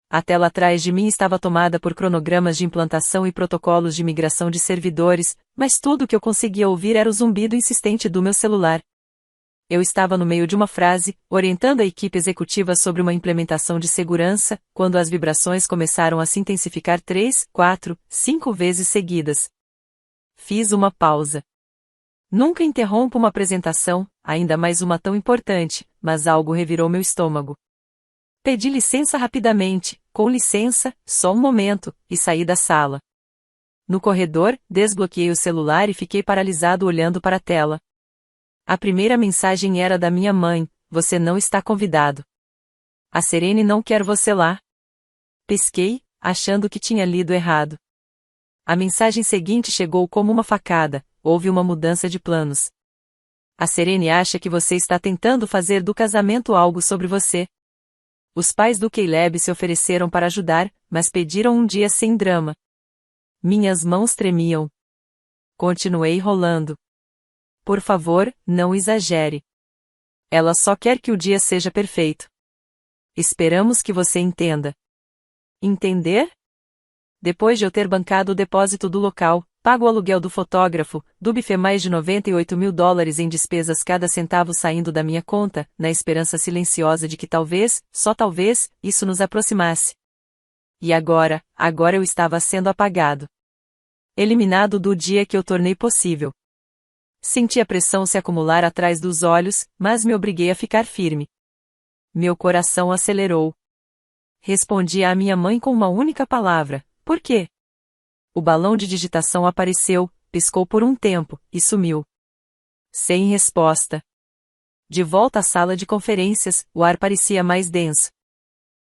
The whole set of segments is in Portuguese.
A tela atrás de mim estava tomada por cronogramas de implantação e protocolos de migração de servidores, mas tudo o que eu conseguia ouvir era o zumbido insistente do meu celular. Eu estava no meio de uma frase, orientando a equipe executiva sobre uma implementação de segurança, quando as vibrações começaram a se intensificar 3, 4, 5 vezes seguidas. Fiz uma pausa. Nunca interrompo uma apresentação, ainda mais uma tão importante, mas algo revirou meu estômago. Pedi licença rapidamente, com licença, só um momento, e saí da sala. No corredor, desbloqueei o celular e fiquei paralisado olhando para a tela. A primeira mensagem era da minha mãe: você não está convidado. A Serene não quer você lá. Pisquei, achando que tinha lido errado. A mensagem seguinte chegou como uma facada: houve uma mudança de planos. A Serene acha que você está tentando fazer do casamento algo sobre você. Os pais do Caleb se ofereceram para ajudar, mas pediram um dia sem drama. Minhas mãos tremiam. Continuei rolando. Por favor, não exagere. Ela só quer que o dia seja perfeito. Esperamos que você entenda. Entender? Depois de eu ter bancado o depósito do local, pago o aluguel do fotógrafo, do buffet mais de $98.000 em despesas cada centavo saindo da minha conta, na esperança silenciosa de que talvez, só talvez, isso nos aproximasse. E agora eu estava sendo apagado. Eliminado do dia que eu tornei possível. Senti a pressão se acumular atrás dos olhos, mas me obriguei a ficar firme. Meu coração acelerou. Respondi à minha mãe com uma única palavra: por quê? O balão de digitação apareceu, piscou por um tempo, e sumiu. Sem resposta. De volta à sala de conferências, o ar parecia mais denso.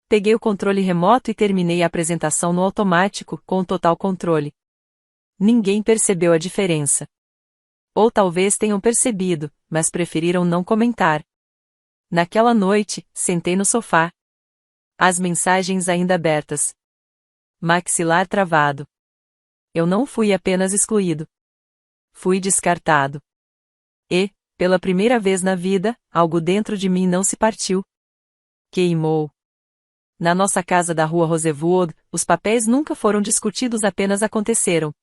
Peguei o controle remoto e terminei a apresentação no automático, com total controle. Ninguém percebeu a diferença. Ou talvez tenham percebido, mas preferiram não comentar. Naquela noite, sentei no sofá. As mensagens ainda abertas. Maxilar travado. Eu não fui apenas excluído. Fui descartado. E, pela primeira vez na vida, algo dentro de mim não se partiu. Queimou. Na nossa casa da rua Rosewood, os papéis nunca foram discutidos, apenas aconteceram.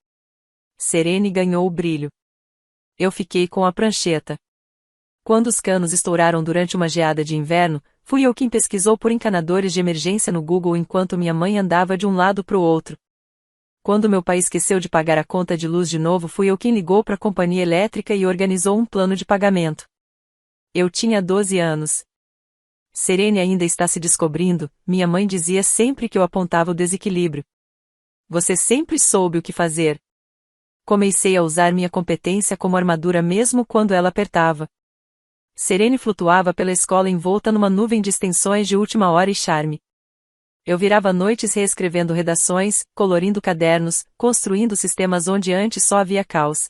Serene ganhou o brilho. Eu fiquei com a prancheta. Quando os canos estouraram durante uma geada de inverno, fui eu quem pesquisou por encanadores de emergência no Google enquanto minha mãe andava de um lado para o outro. Quando meu pai esqueceu de pagar a conta de luz de novo, fui eu quem ligou para a companhia elétrica e organizou um plano de pagamento. Eu tinha 12 anos. Serene ainda está se descobrindo, minha mãe dizia sempre que eu apontava o desequilíbrio. Você sempre soube o que fazer. Comecei a usar minha competência como armadura mesmo quando ela apertava. Serene flutuava pela escola envolta numa nuvem de extensões de última hora e charme. Eu virava noites reescrevendo redações, colorindo cadernos, construindo sistemas onde antes só havia caos.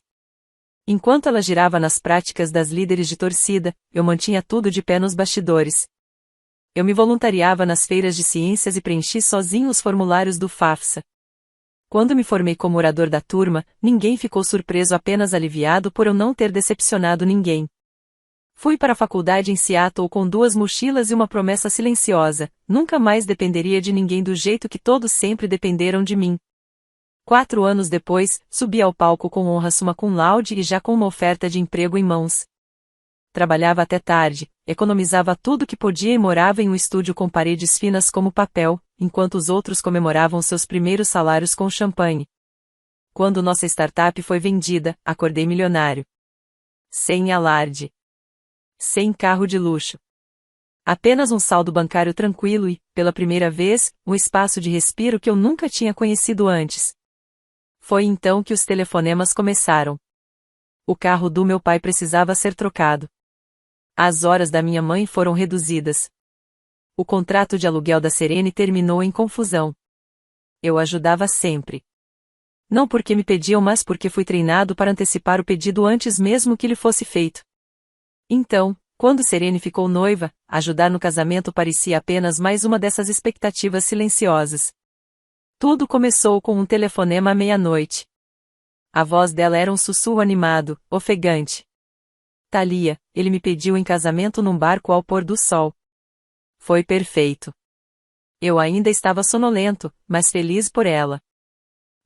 Enquanto ela girava nas práticas das líderes de torcida, eu mantinha tudo de pé nos bastidores. Eu me voluntariava nas feiras de ciências e preenchi sozinho os formulários do FAFSA. Quando me formei como orador da turma, ninguém ficou surpreso, apenas aliviado por eu não ter decepcionado ninguém. Fui para a faculdade em Seattle com 2 mochilas e uma promessa silenciosa: nunca mais dependeria de ninguém do jeito que todos sempre dependeram de mim. 4 anos depois, subi ao palco com honra summa cum laude e já com uma oferta de emprego em mãos. Trabalhava até tarde, economizava tudo que podia e morava em um estúdio com paredes finas como papel, enquanto os outros comemoravam seus primeiros salários com champanhe. Quando nossa startup foi vendida, acordei milionário. Sem alarde. Sem carro de luxo. Apenas um saldo bancário tranquilo e, pela primeira vez, um espaço de respiro que eu nunca tinha conhecido antes. Foi então que os telefonemas começaram. O carro do meu pai precisava ser trocado. As horas da minha mãe foram reduzidas. O contrato de aluguel da Serene terminou em confusão. Eu ajudava sempre. Não porque me pediam, mas porque fui treinado para antecipar o pedido antes mesmo que ele fosse feito. Então, quando Serene ficou noiva, ajudar no casamento parecia apenas mais uma dessas expectativas silenciosas. Tudo começou com um telefonema à meia-noite. A voz dela era um sussurro animado, ofegante. Thalia, ele me pediu em casamento num barco ao pôr do sol. Foi perfeito. Eu ainda estava sonolento, mas feliz por ela.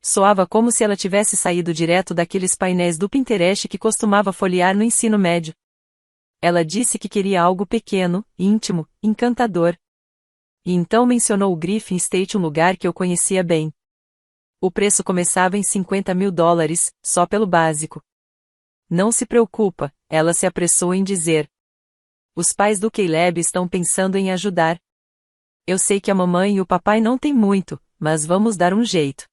Soava como se ela tivesse saído direto daqueles painéis do Pinterest que costumava folhear no ensino médio. Ela disse que queria algo pequeno, íntimo, encantador. E então mencionou o Griffin State, um lugar que eu conhecia bem. O preço começava em $50.000, só pelo básico. Não se preocupa, ela se apressou em dizer. Os pais do Caleb estão pensando em ajudar. Eu sei que a mamãe e o papai não têm muito, mas vamos dar um jeito.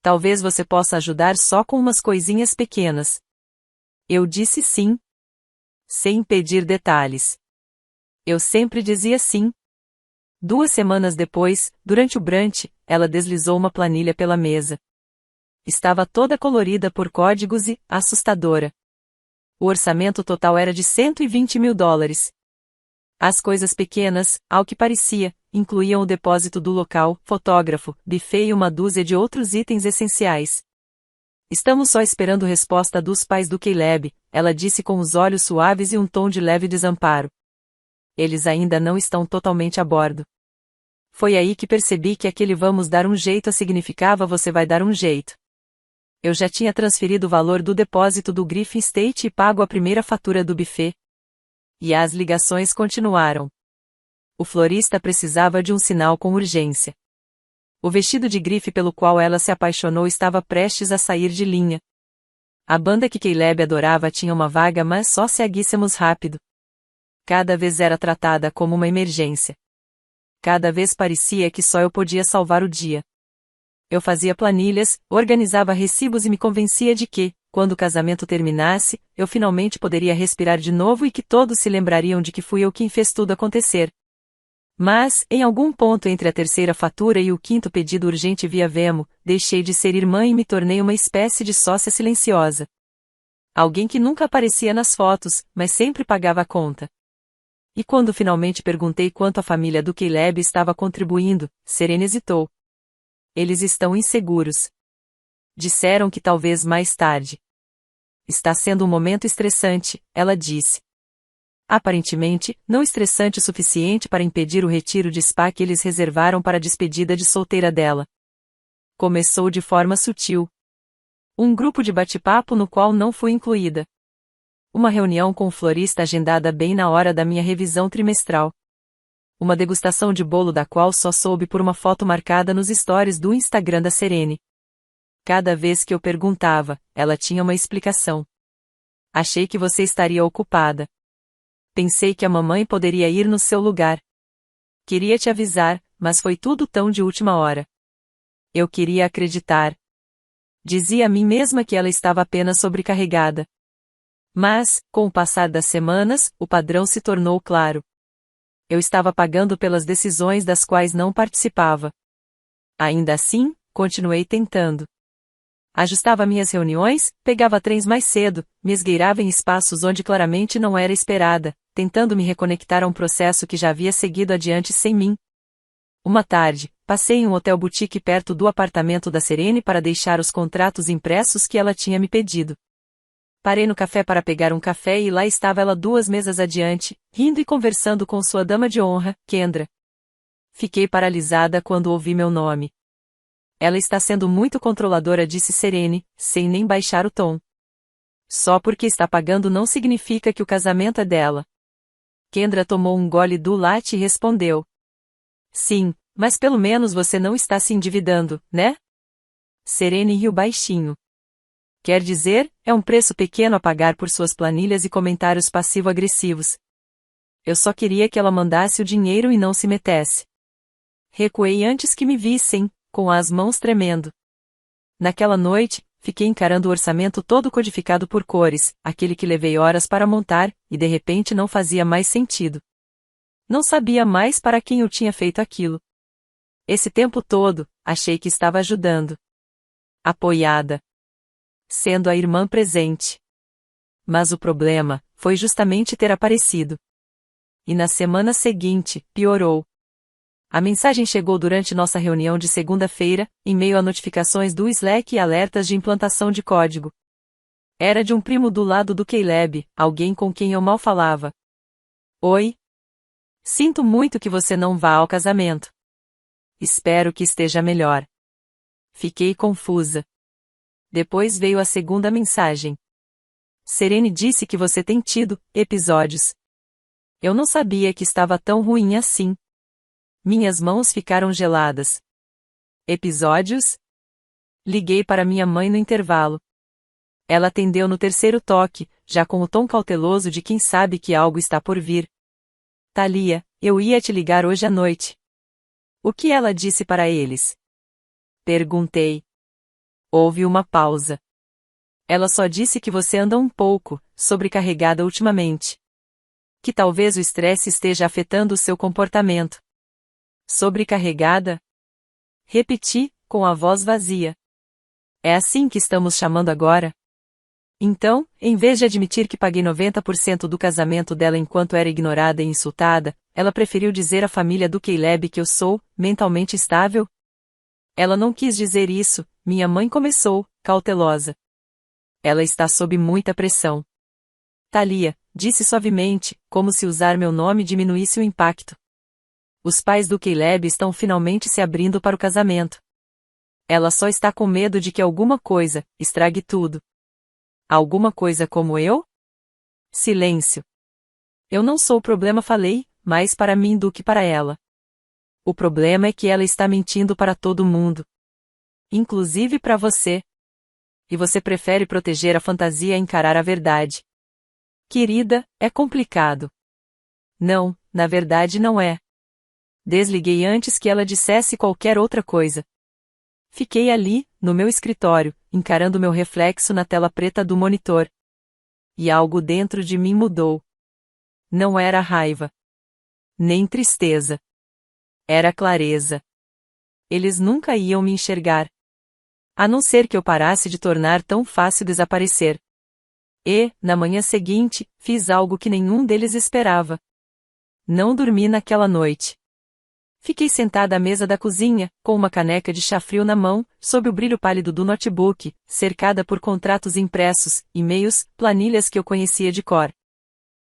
Talvez você possa ajudar só com umas coisinhas pequenas. Eu disse sim. Sem pedir detalhes. Eu sempre dizia sim. 2 semanas depois, durante o brunch, ela deslizou uma planilha pela mesa. Estava toda colorida por códigos e assustadora. O orçamento total era de $120.000. As coisas pequenas, ao que parecia, incluíam o depósito do local, fotógrafo, buffet e uma dúzia de outros itens essenciais. Estamos só esperando resposta dos pais do Caleb, ela disse com os olhos suaves e um tom de leve desamparo. Eles ainda não estão totalmente a bordo. Foi aí que percebi que aquele vamos dar um jeito significava você vai dar um jeito. Eu já tinha transferido o valor do depósito do Griffin State e pago a primeira fatura do buffet. E as ligações continuaram. O florista precisava de um sinal com urgência. O vestido de grife pelo qual ela se apaixonou estava prestes a sair de linha. A banda que Caleb adorava tinha uma vaga, mas só seguíssemos rápido. Cada vez era tratada como uma emergência. Cada vez parecia que só eu podia salvar o dia. Eu fazia planilhas, organizava recibos e me convencia de que, quando o casamento terminasse, eu finalmente poderia respirar de novo e que todos se lembrariam de que fui eu quem fez tudo acontecer. Mas, em algum ponto entre a terceira fatura e o quinto pedido urgente via Venmo, deixei de ser irmã e me tornei uma espécie de sócia silenciosa. Alguém que nunca aparecia nas fotos, mas sempre pagava a conta. E quando finalmente perguntei quanto a família do Caleb estava contribuindo, Serena hesitou. Eles estão inseguros. Disseram que talvez mais tarde. Está sendo um momento estressante, ela disse. Aparentemente, não estressante o suficiente para impedir o retiro de spa que eles reservaram para a despedida de solteira dela. Começou de forma sutil. Um grupo de bate-papo no qual não fui incluída. Uma reunião com o florista agendada bem na hora da minha revisão trimestral. Uma degustação de bolo da qual só soube por uma foto marcada nos stories do Instagram da Serene. Cada vez que eu perguntava, ela tinha uma explicação. Achei que você estaria ocupada. Pensei que a mamãe poderia ir no seu lugar. Queria te avisar, mas foi tudo tão de última hora. Eu queria acreditar. Dizia a mim mesma que ela estava apenas sobrecarregada. Mas, com o passar das semanas, o padrão se tornou claro. Eu estava pagando pelas decisões das quais não participava. Ainda assim, continuei tentando. Ajustava minhas reuniões, pegava trens mais cedo, me esgueirava em espaços onde claramente não era esperada, tentando me reconectar a um processo que já havia seguido adiante sem mim. Uma tarde, passei em um hotel boutique perto do apartamento da Serene para deixar os contratos impressos que ela tinha me pedido. Parei no café para pegar um café e lá estava ela 2 mesas adiante, rindo e conversando com sua dama de honra, Kendra. Fiquei paralisada quando ouvi meu nome. Ela está sendo muito controladora, disse Serene, sem nem baixar o tom. Só porque está pagando não significa que o casamento é dela. Kendra tomou um gole do latte e respondeu. Sim, mas pelo menos você não está se endividando, né? Serene riu baixinho. Quer dizer, é um preço pequeno a pagar por suas planilhas e comentários passivo-agressivos. Eu só queria que ela mandasse o dinheiro e não se metesse. Recuei antes que me vissem, com as mãos tremendo. Naquela noite, fiquei encarando o orçamento todo codificado por cores, aquele que levei horas para montar, e de repente não fazia mais sentido. Não sabia mais para quem eu tinha feito aquilo. Esse tempo todo, achei que estava ajudando. Apoiada. Sendo a irmã presente. Mas o problema foi justamente ter aparecido. E na semana seguinte, piorou. A mensagem chegou durante nossa reunião de segunda-feira, em meio a notificações do Slack e alertas de implantação de código. Era de um primo do lado do Caleb, alguém com quem eu mal falava. Oi? Sinto muito que você não vá ao casamento. espero que esteja melhor. Fiquei confusa. Depois veio a segunda mensagem. Serene disse que você tem tido episódios. Eu não sabia que estava tão ruim assim. Minhas mãos ficaram geladas. Episódios? Liguei para minha mãe no intervalo. Ela atendeu no terceiro toque, já com o tom cauteloso de quem sabe que algo está por vir. Thalia, eu ia te ligar hoje à noite. O que ela disse para eles? Perguntei. Houve uma pausa. Ela só disse que você anda um pouco sobrecarregada ultimamente. Que talvez o estresse esteja afetando o seu comportamento. Sobrecarregada? Repeti, com a voz vazia. É assim que estamos chamando agora? Então, em vez de admitir que paguei 90% do casamento dela enquanto era ignorada e insultada, ela preferiu dizer à família do Caleb que eu sou mentalmente estável? Ela não quis dizer isso, minha mãe começou, cautelosa. Ela está sob muita pressão. Thalia, disse suavemente, como se usar meu nome diminuísse o impacto. Os pais do Caleb estão finalmente se abrindo para o casamento. Ela só está com medo de que alguma coisa estrague tudo. Alguma coisa como eu? Silêncio. Eu não sou o problema, falei, mais para mim do que para ela. O problema é que ela está mentindo para todo mundo. Inclusive para você. E você prefere proteger a fantasia a encarar a verdade. Querida, é complicado. Não, na verdade não é. Desliguei antes que ela dissesse qualquer outra coisa. Fiquei ali, no meu escritório, encarando meu reflexo na tela preta do monitor. E algo dentro de mim mudou. Não era raiva. Nem tristeza. Era clareza. Eles nunca iam me enxergar. A não ser que eu parasse de tornar tão fácil desaparecer. E, na manhã seguinte, fiz algo que nenhum deles esperava. Não dormi naquela noite. Fiquei sentada à mesa da cozinha, com uma caneca de chá frio na mão, sob o brilho pálido do notebook, cercada por contratos impressos, e-mails, planilhas que eu conhecia de cor.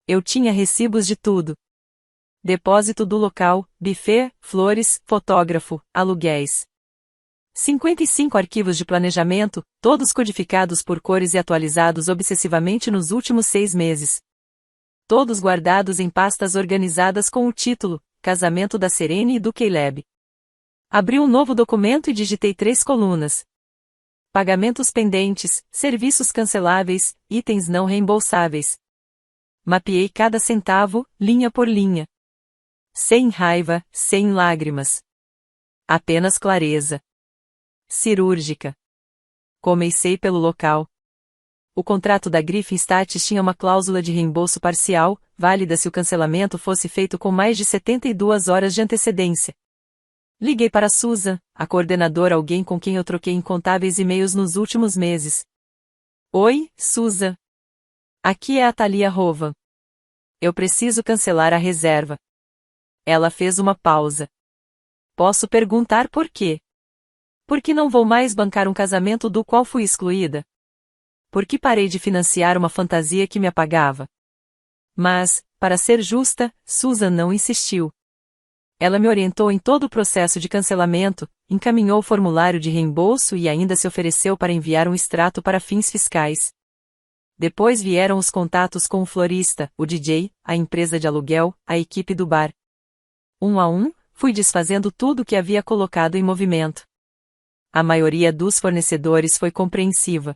Eu tinha recibos de tudo. Depósito do local, buffet, flores, fotógrafo, aluguéis. 55 arquivos de planejamento, todos codificados por cores e atualizados obsessivamente nos últimos 6 meses. Todos guardados em pastas organizadas com o título Casamento da Serene e do Caleb. Abri um novo documento e digitei 3 colunas. Pagamentos pendentes, serviços canceláveis, itens não reembolsáveis. Mapeei cada centavo, linha por linha. Sem raiva, sem lágrimas. Apenas clareza. Cirúrgica. Comecei pelo local. O contrato da Griffin States tinha uma cláusula de reembolso parcial, válida se o cancelamento fosse feito com mais de 72 horas de antecedência. Liguei para Susan, a coordenadora, alguém com quem eu troquei incontáveis e-mails nos últimos meses. Oi, Susan. Aqui é a Thalia Rovan. Eu preciso cancelar a reserva. Ela fez uma pausa. Posso perguntar por quê? Por que não vou mais bancar um casamento do qual fui excluída? Por que parei de financiar uma fantasia que me apagava? Mas, para ser justa, Susan não insistiu. Ela me orientou em todo o processo de cancelamento, encaminhou o formulário de reembolso e ainda se ofereceu para enviar um extrato para fins fiscais. Depois vieram os contatos com o florista, o DJ, a empresa de aluguel, a equipe do bar. Um a um, fui desfazendo tudo que havia colocado em movimento. A maioria dos fornecedores foi compreensiva.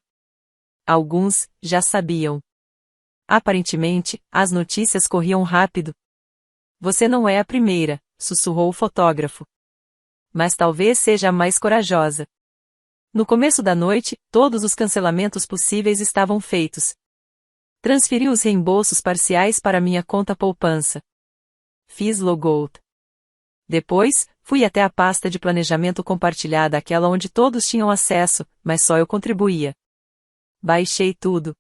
Alguns já sabiam. Aparentemente, as notícias corriam rápido. Você não é a primeira, sussurrou o fotógrafo. Mas talvez seja a mais corajosa. No começo da noite, todos os cancelamentos possíveis estavam feitos. Transferi os reembolsos parciais para minha conta poupança. Fiz logout. Depois, fui até a pasta de planejamento compartilhada, aquela onde todos tinham acesso, mas só eu contribuía. Baixei tudo.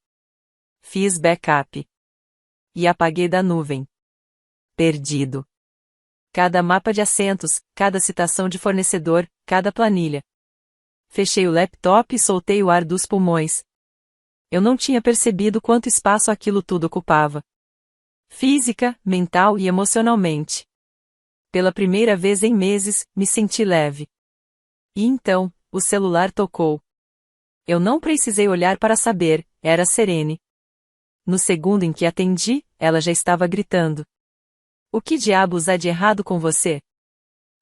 Fiz backup. E apaguei da nuvem. Perdido. Cada mapa de assentos, cada citação de fornecedor, cada planilha. Fechei o laptop e soltei o ar dos pulmões. Eu não tinha percebido quanto espaço aquilo tudo ocupava. Física, mental e emocionalmente. Pela primeira vez em meses, me senti leve. E então, o celular tocou. Eu não precisei olhar para saber, era Serene. No segundo em que atendi, ela já estava gritando. O que diabos há de errado com você?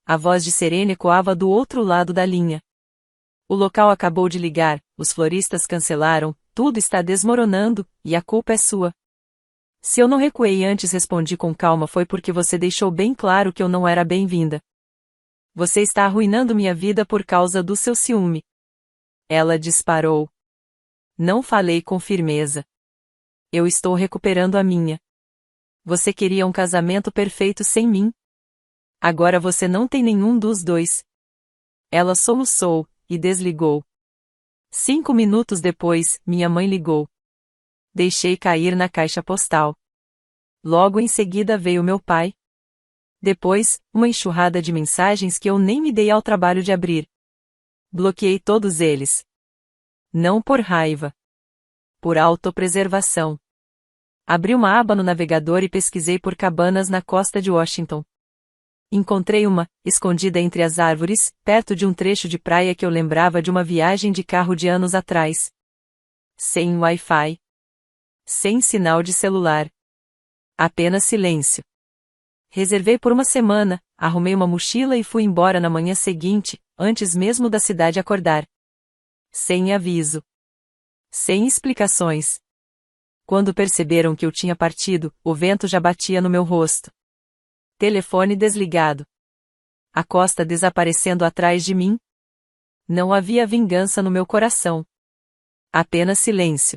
A voz de Serene ecoava do outro lado da linha. O local acabou de ligar, os floristas cancelaram, tudo está desmoronando, e a culpa é sua. Se eu não recuei e antes respondi com calma foi porque você deixou bem claro que eu não era bem-vinda. Você está arruinando minha vida por causa do seu ciúme. Ela disparou. Não falei com firmeza. Eu estou recuperando a minha. Você queria um casamento perfeito sem mim? Agora você não tem nenhum dos dois. Ela soluçou, e desligou. 5 minutos depois, minha mãe ligou. Deixei cair na caixa postal. Logo em seguida veio meu pai. Depois, uma enxurrada de mensagens que eu nem me dei ao trabalho de abrir. Bloqueei todos eles. Não por raiva. Por autopreservação. Abri uma aba no navegador e pesquisei por cabanas na costa de Washington. Encontrei uma, escondida entre as árvores, perto de um trecho de praia que eu lembrava de uma viagem de carro de anos atrás. Sem Wi-Fi. Sem sinal de celular. Apenas silêncio. Reservei por uma semana, arrumei uma mochila e fui embora na manhã seguinte, antes mesmo da cidade acordar. Sem aviso. Sem explicações. Quando perceberam que eu tinha partido, o vento já batia no meu rosto. Telefone desligado. A costa desaparecendo atrás de mim. Não havia vingança no meu coração. Apenas silêncio.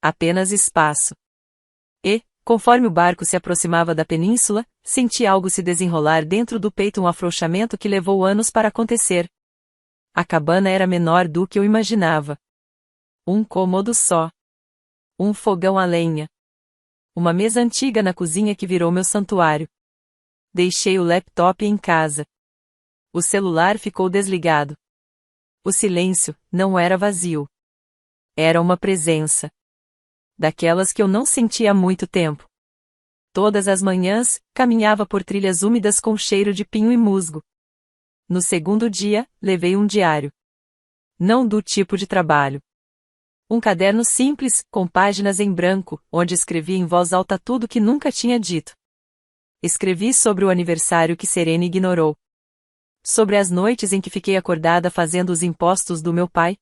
Apenas espaço. E, conforme o barco se aproximava da península, senti algo se desenrolar dentro do peito, um afrouxamento que levou anos para acontecer. A cabana era menor do que eu imaginava. Um cômodo só. Um fogão a lenha. Uma mesa antiga na cozinha que virou meu santuário. Deixei o laptop em casa. O celular ficou desligado. O silêncio não era vazio. Era uma presença. Daquelas que eu não sentia há muito tempo. Todas as manhãs, caminhava por trilhas úmidas com cheiro de pinho e musgo. No segundo dia, levei um diário. Não do tipo de trabalho. Um caderno simples, com páginas em branco, onde escrevi em voz alta tudo que nunca tinha dito. Escrevi sobre o aniversário que Serene ignorou. Sobre as noites em que fiquei acordada fazendo os impostos do meu pai.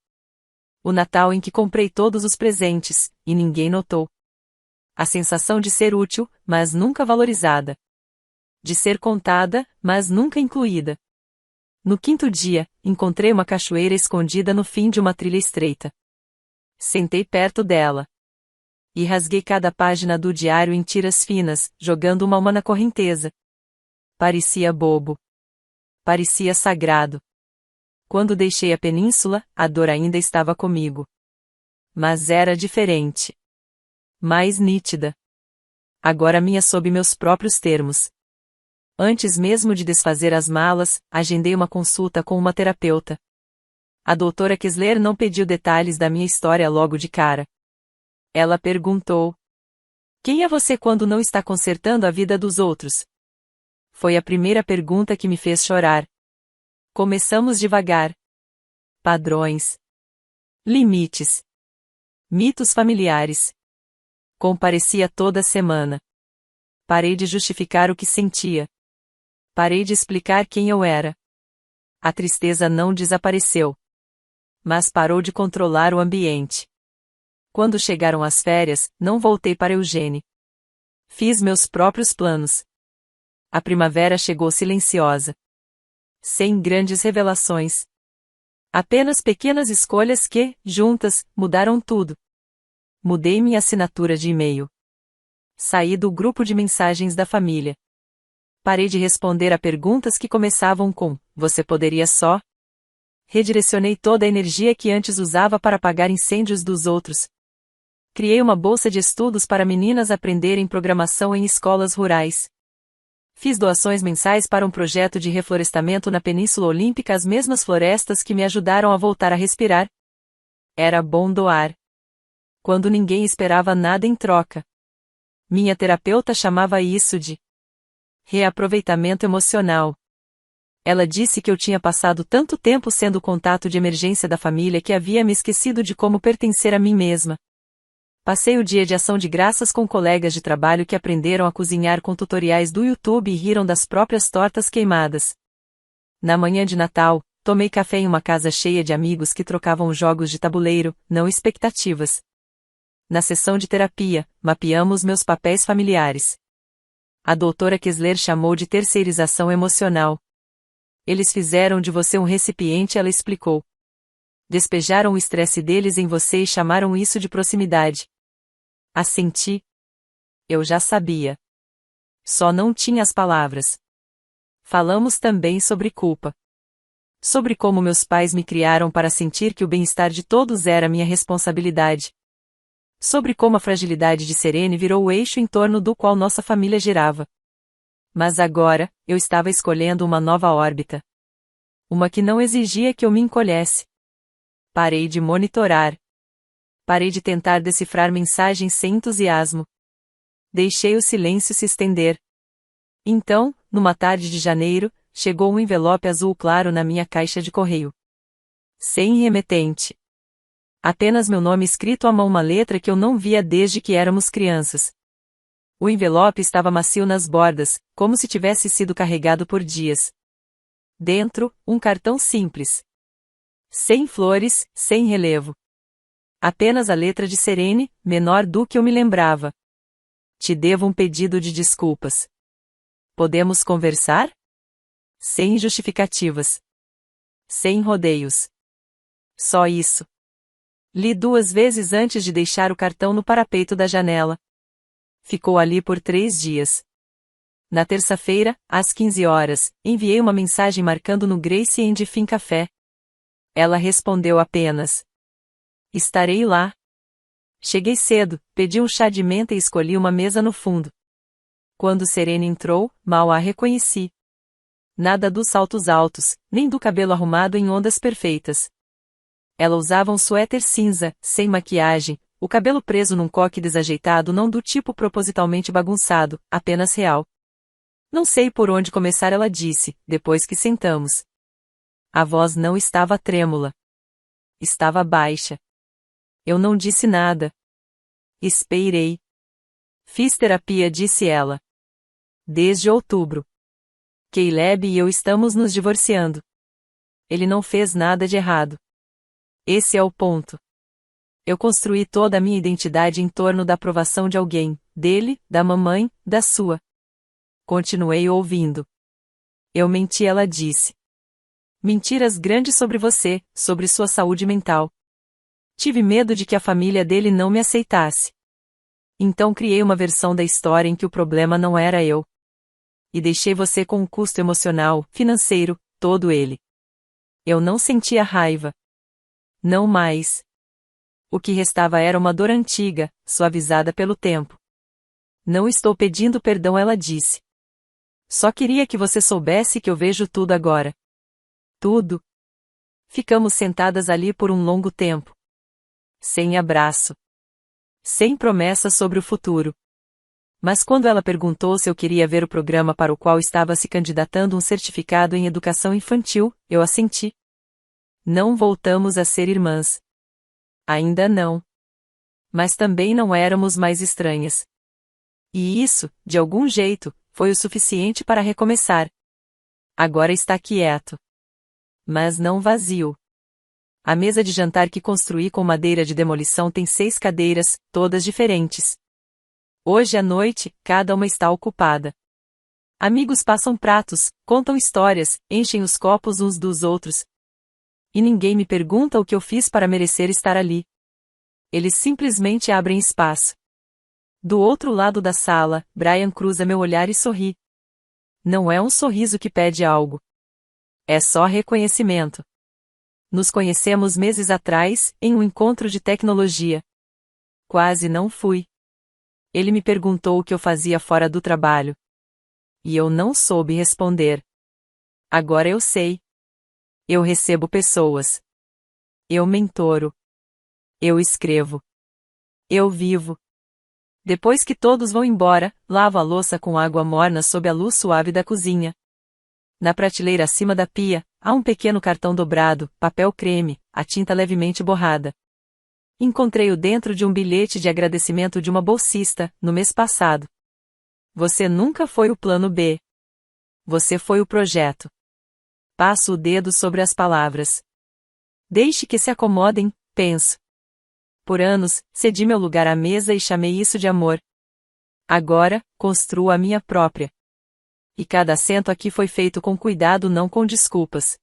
O Natal em que comprei todos os presentes, e ninguém notou. A sensação de ser útil, mas nunca valorizada. De ser contada, mas nunca incluída. No quinto dia, encontrei uma cachoeira escondida no fim de uma trilha estreita. Sentei perto dela. E rasguei cada página do diário em tiras finas, jogando uma na correnteza. Parecia bobo. Parecia sagrado. Quando deixei a península, a dor ainda estava comigo. Mas era diferente. Mais nítida. Agora minha sob meus próprios termos. Antes mesmo de desfazer as malas, agendei uma consulta com uma terapeuta. A doutora Kessler não pediu detalhes da minha história logo de cara. Ela perguntou: quem é você quando não está consertando a vida dos outros? Foi a primeira pergunta que me fez chorar. Começamos devagar. Padrões. Limites. Mitos familiares. Comparecia toda semana. Parei de justificar o que sentia. Parei de explicar quem eu era. A tristeza não desapareceu. Mas parou de controlar o ambiente. Quando chegaram as férias, não voltei para Eugênie. Fiz meus próprios planos. A primavera chegou silenciosa. Sem grandes revelações. Apenas pequenas escolhas que, juntas, mudaram tudo. Mudei minha assinatura de e-mail. Saí do grupo de mensagens da família. Parei de responder a perguntas que começavam com: você poderia só? Redirecionei toda a energia que antes usava para apagar incêndios dos outros. Criei uma bolsa de estudos para meninas aprenderem programação em escolas rurais. Fiz doações mensais para um projeto de reflorestamento na Península Olímpica, as mesmas florestas que me ajudaram a voltar a respirar. Era bom doar. Quando ninguém esperava nada em troca. Minha terapeuta chamava isso de Reaproveitamento emocional. Ela disse que eu tinha passado tanto tempo sendo o contato de emergência da família que havia me esquecido de como pertencer a mim mesma. Passei o dia de ação de graças com colegas de trabalho que aprenderam a cozinhar com tutoriais do YouTube e riram das próprias tortas queimadas. Na manhã de Natal, tomei café em uma casa cheia de amigos que trocavam jogos de tabuleiro, não expectativas. Na sessão de terapia, mapeamos meus papéis familiares. A doutora Kessler chamou de terceirização emocional. Eles fizeram de você um recipiente, ela explicou. Despejaram o estresse deles em você e chamaram isso de proximidade. Assenti. Eu já sabia. Só não tinha as palavras. Falamos também sobre culpa. Sobre como meus pais me criaram para sentir que o bem-estar de todos era minha responsabilidade. Sobre como a fragilidade de Serene virou o eixo em torno do qual nossa família girava. Mas agora, eu estava escolhendo uma nova órbita. Uma que não exigia que eu me encolhesse. Parei de monitorar. Parei de tentar decifrar mensagens sem entusiasmo. Deixei o silêncio se estender. Então, numa tarde de janeiro, chegou um envelope azul claro na minha caixa de correio. Sem remetente. Apenas meu nome escrito à mão, uma letra que eu não via desde que éramos crianças. O envelope estava macio nas bordas, como se tivesse sido carregado por dias. Dentro, um cartão simples. Sem flores, sem relevo. Apenas a letra de Serene, menor do que eu me lembrava. Te devo um pedido de desculpas. Podemos conversar? Sem justificativas. Sem rodeios. Só isso. Li 2 vezes antes de deixar o cartão no parapeito da janela. Ficou ali por 3 dias. Na terça-feira, às 15 horas, enviei uma mensagem marcando no Grace and Fin Café. Ela respondeu apenas: estarei lá. Cheguei cedo, pedi um chá de menta e escolhi uma mesa no fundo. Quando Serene entrou, mal a reconheci. Nada dos saltos altos, nem do cabelo arrumado em ondas perfeitas. Ela usava um suéter cinza, sem maquiagem, o cabelo preso num coque desajeitado, não do tipo propositalmente bagunçado, apenas real. Não sei por onde começar, ela disse, depois que sentamos. A voz não estava trêmula. Estava baixa. Eu não disse nada. Esperei. Fiz terapia, disse ela. Desde outubro. Caleb e eu estamos nos divorciando. Ele não fez nada de errado. Esse é o ponto. Eu construí toda a minha identidade em torno da aprovação de alguém, dele, da mamãe, da sua. Continuei ouvindo. Eu menti, ela disse. Mentiras grandes sobre você, sobre sua saúde mental. Tive medo de que a família dele não me aceitasse. Então criei uma versão da história em que o problema não era eu. E deixei você com um custo emocional, financeiro, todo ele. Eu não sentia raiva. Não mais. O que restava era uma dor antiga, suavizada pelo tempo. Não estou pedindo perdão, ela disse. Só queria que você soubesse que eu vejo tudo agora. Tudo. Ficamos sentadas ali por um longo tempo. Sem abraço. Sem promessas sobre o futuro. Mas quando ela perguntou se eu queria ver o programa para o qual estava se candidatando, um certificado em educação infantil, eu assenti. Não voltamos a ser irmãs. Ainda não. Mas também não éramos mais estranhas. E isso, de algum jeito, foi o suficiente para recomeçar. Agora está quieto. Mas não vazio. A mesa de jantar que construí com madeira de demolição tem 6 cadeiras, todas diferentes. Hoje à noite, cada uma está ocupada. Amigos passam pratos, contam histórias, enchem os copos uns dos outros. E ninguém me pergunta o que eu fiz para merecer estar ali. Eles simplesmente abrem espaço. Do outro lado da sala, Brian cruza meu olhar e sorri. Não é um sorriso que pede algo. É só reconhecimento. Nos conhecemos meses atrás, em um encontro de tecnologia. Quase não fui. Ele me perguntou o que eu fazia fora do trabalho. E eu não soube responder. Agora eu sei. Eu recebo pessoas. Eu mentoro. Eu escrevo. Eu vivo. Depois que todos vão embora, lavo a louça com água morna sob a luz suave da cozinha. Na prateleira acima da pia, há um pequeno cartão dobrado, papel creme, a tinta levemente borrada. Encontrei-o dentro de um bilhete de agradecimento de uma bolsista, no mês passado. Você nunca foi o plano B. Você foi o projeto. Passo o dedo sobre as palavras. Deixe que se acomodem, penso. Por anos, cedi meu lugar à mesa e chamei isso de amor. Agora, construo a minha própria. E cada assento aqui foi feito com cuidado, não com desculpas.